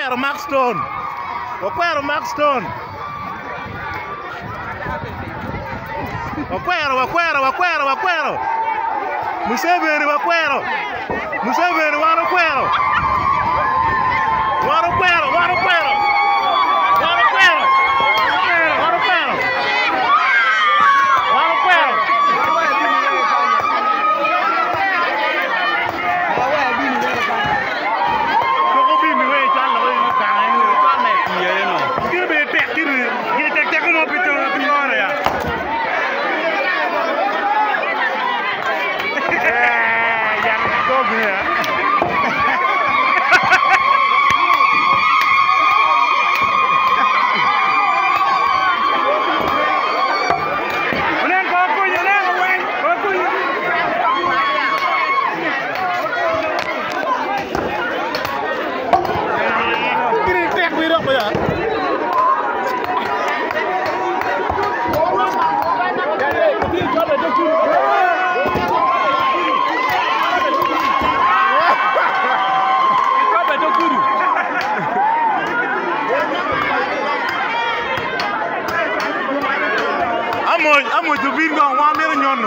Wakwero Mark Stone. Wakwero Mark Stone. Wakwero. Museveni Wakwero. Museveni Wakwero. Amo to be going 1 million.